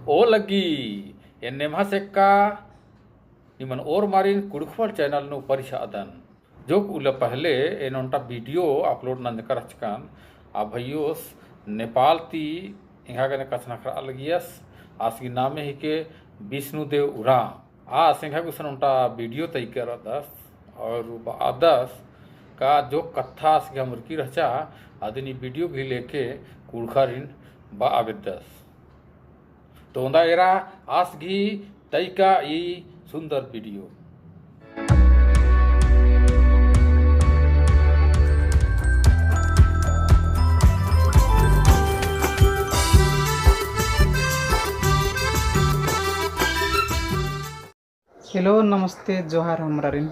ओ लगी एनेमा सेक्का निमन और मारिन कुड़खवाल चैनल नु परिशादन जो उले पहले एनोंटा वीडियो अपलोड नंदकर अचकान आ भैयोस नेपाल ती इंगा गने कचना लगियस आसकी नामे ही के विष्णुदेव उरा आ सिंघा गुसन उनटा वीडियो तय कर दस और आदस का जो कथा से हमर की रचा आदिनी वीडियो भी लेके कुड़खारिन बा आगदस तो उंदा एरा आस घी तय का ई सुंदर वीडियो। हेलो नमस्ते जोहार हमरारिन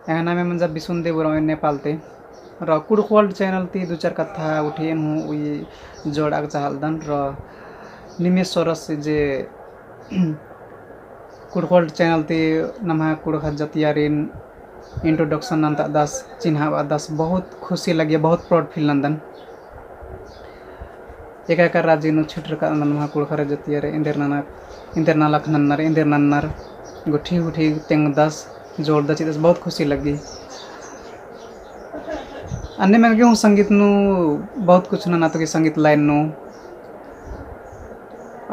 यहाँ नामे मंजा विष्णुदेव उराव नेपाल ते र कुड़खवाल चैनल ती दो चार कथा उठेन हूँ उई जोड़ाक चाहलदन र निमेश सरस जे कुड़खवाल चैनल ती नमा कुड़खा जतियारिन इंट्रोडक्शन नंता दास चिन्हा दास बहुत खुशी लगी बहुत प्राउड फील नंदन एक राज्य नु छिटर का नमा कुड़खा जतियारे इंदर नालक नन्नर इंदर नन्नर गुठी गुठी तेंग दस जोड़ दस चिदस बहुत खुशी लगी। अन्य में क्यों संगीत नु बहुत कुछ ना तो कि संगीत लाइन नु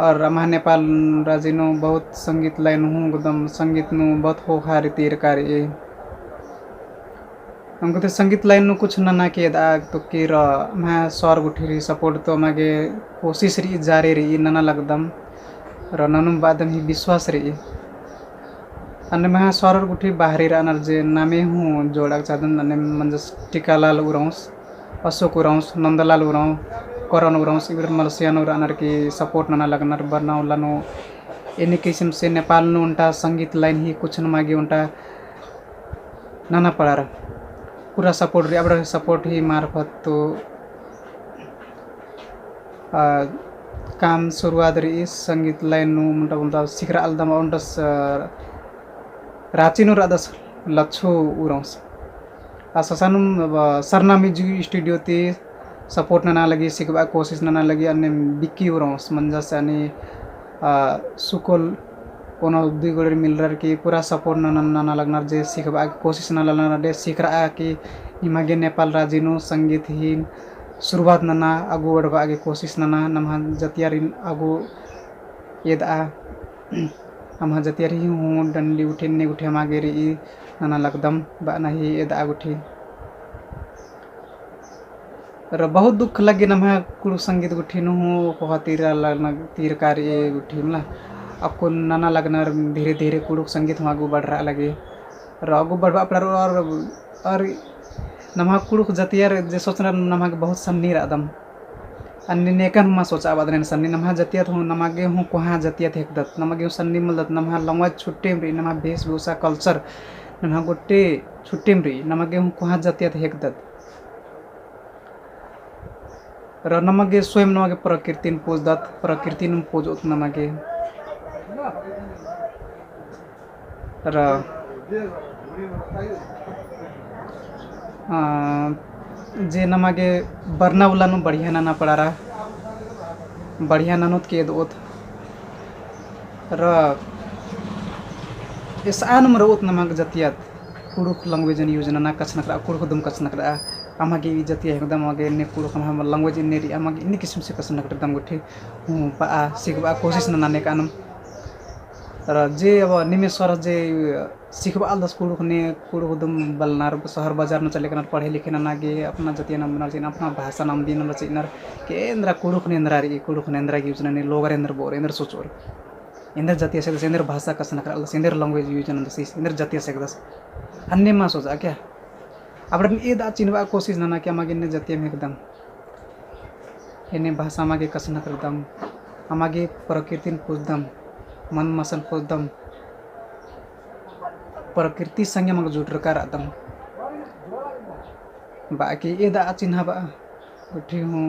और अमा नेपाल राज्य नु बहुत संगीत लाइन हूँ एकदम संगीत नु बहुत हो खारी तीर कार्य हमको तो संगीत लाइन नु कुछ ना के दाग तो कि र मैं स्वर गुठी रही सपोर्ट तो मागे कोशिश रही जारी रही नना लगदम र ननु बादम ही विश्वास रही अन्य में स्वर गुठी बाहरी रानर जे नामे हूँ जोड़ाक चाहदन अन्य मंजस टिकालाल उरांस अशोक उरांस नंदलाल उरांव करण उरांस इबर मलसियान रानर की सपोर्ट नना लगनर बरनाव लानो इन किस्म से नेपाल नु उनटा संगीत लाइन ही कुछ न मागे उनटा नाना पड़ार पूरा सपोर्ट रे अब सपोर्ट ही मार्फत तो काम शुरुआत रही संगीत लाइन नु मुंटा मुंटा सिखरा अलदम उनटस रांची नु रादस लच्छो उरांस आसानु सरनामी जी स्टूडियो ती सपोर्ट ना लगी सिखबा कोशिश ना लगी अन्य बिक्की उरांस मंजस यानी सुकोल कोनो दुई गोड़े मिल रहा कि पूरा सपोर्ट ना लगना जे सिखबा कोशिश ना लगना दे सीख रहा कि इमागे नेपाल राज्य नु संगीत ही शुरुआत ना आगू बढ़वा आगे कोशिश ना नमहा जतियारिन आगू येदा हम जतियारी हूँ डंडी उठे ने उठे मागे री नाना लगदम बाना ही येदा उठी र बहुत दुख लगे नमहा कुड़ संगीत गुठी नु हो तीर कार्य गुठी मला आपको नाना लगना धीरे धीरे कुड़ संगीत हम आगू बढ़ रहा लगे र आगू बढ़वा पर और नमहा कुड़ जतियार जे सोचना नमहा बहुत सन्नी रादम अन्य नेकन हुआ सोचा बदने सन्नी नमहा जतियत हूँ नमागे हूँ कहाँ जतियत हेकदत नमागे सन्नी मलदत नमहा लंगवा छुट्टे में नमा वेशभूषा कल्चर नमहा गोटे छुट्टे में नमागे हूँ कहाँ जतियत हेकदत र नमागे स्वयं नमागे प्रकृति पूजदत प्रकृति न पूजोत नमागे र जे नमागे बरना वाला नु बढ़िया नाना पड़ारा बढ़िया नानुत के दोत र इस आनम रोत नमक जतियत कुड़ुक लैंग्वेज यूज ना कचना करा कुड़ुक दुम कचना करा आमागे जतिया एकदम आगे ने कुड़ुक हम लैंग्वेज ने री आमागे इन किस्म से कचना कर दम गुठी हूँ बा सिखबा कोशिश ना ने कानम र जे अब निमेश्वर जे सिखबा दस कुड़ुक ने कुड़ुक दुम बलनार शहर बाजार न चले कनर पढ़े लिखे ना नागे अपना जतिया नाम बना चिन अपना भाषा नाम दिन न चिनर केंद्र कुड़ुक ने इंद्रा री कुड़ुक ने इंद्रा यूज ने लोगर इंद्र बोर इंद्र सोचोर इंद्र जतिया से इंद्र भाषा कसना कर इंद्र लैंग्वेज यूज न दस इंद्र जतिया से दस अन्य मा सोचा क्या अब ए दा चिनवा कोशिश ना क्या मागे ने जतिया में एकदम इन्हें भाषा मागे कसना कर दम हमागे प्रकृति पूजदम मन मसन पूजदम प्रकृति संगे मग जुट रकार आदम बाकी ए दा चिन्हा बा उठी हूँ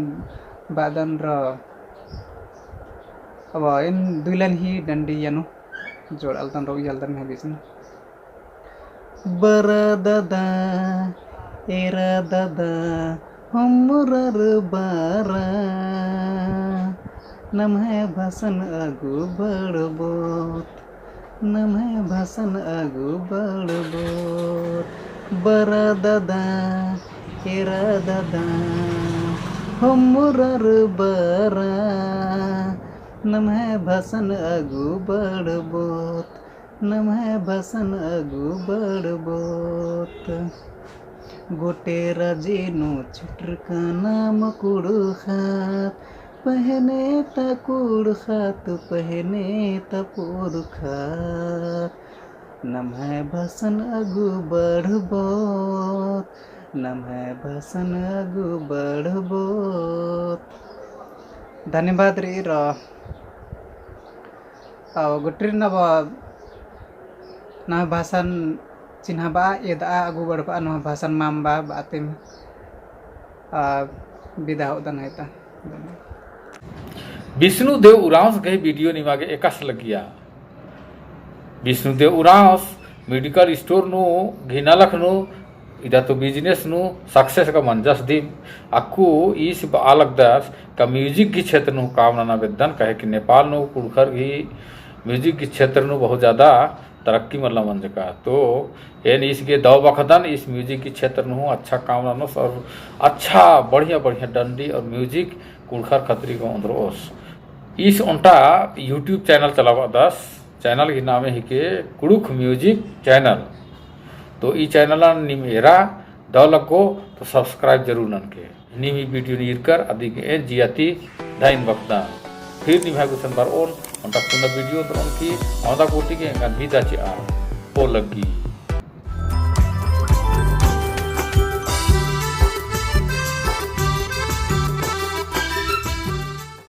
बादन र अब इन दुइलन ही डंडी यानो जोड़ अलतन रो यलदन में बीच बर दादा एरा दादा हमरर बारा नमः भाषण अगु बड़बोत नमः भाषण अगु बड़बोत बरा दादा एरा दादा हमरर बरा नमः भाषण अगु बड़बोत नमः भाषण अगु बड़बोत गोटे राजेनु चित्र का नाम कुड़खात पहने ता कुड़खात पहने ता पुरखात नमः भाषण अगु बड़बोत नमः भाषण अगु बड़बोत धन्यवाद रे र गोटे ना भाषण चिन्ह बा एदा अगु बड़बा ना भाषण माम बा बातें विदा होता है विष्णुदेव उरांस गई वीडियो निमागे एकास लगिया विष्णुदेव उरांस मेडिकल स्टोर नु घिना लखनु इधर तो बिजनेस नु सक्सेस का मंजस दी अक्कू इस अलग दास का म्यूजिक की क्षेत्र नु काम ना वेदन कहे कि नेपाल नु कुड़खर की म्यूजिक की क्षेत्र नु बहुत ज़्यादा तरक्की मतलब मंज का तो एन इसके दव बखदन इस म्यूजिक की क्षेत्र नु अच्छा काम ना और अच्छा बढ़िया बढ़िया डंडी और म्यूजिक कुड़खर खतरी को अंदरोस इस उनटा यूट्यूब चैनल चलावा दस चैनल के नाम ही के कुड़ुख म्यूजिक चैनल तो ई चैनल निमेरा द लगो तो सब्सक्राइब जरूर नन के निमी वीडियो नीरकर अधिक एन जियाती धाइन बक्ता फिर निभा गुसन बार ओन उनका पुनः वीडियो तो उनकी औदा कोटि के अंगन भी दाची आ ओ लगी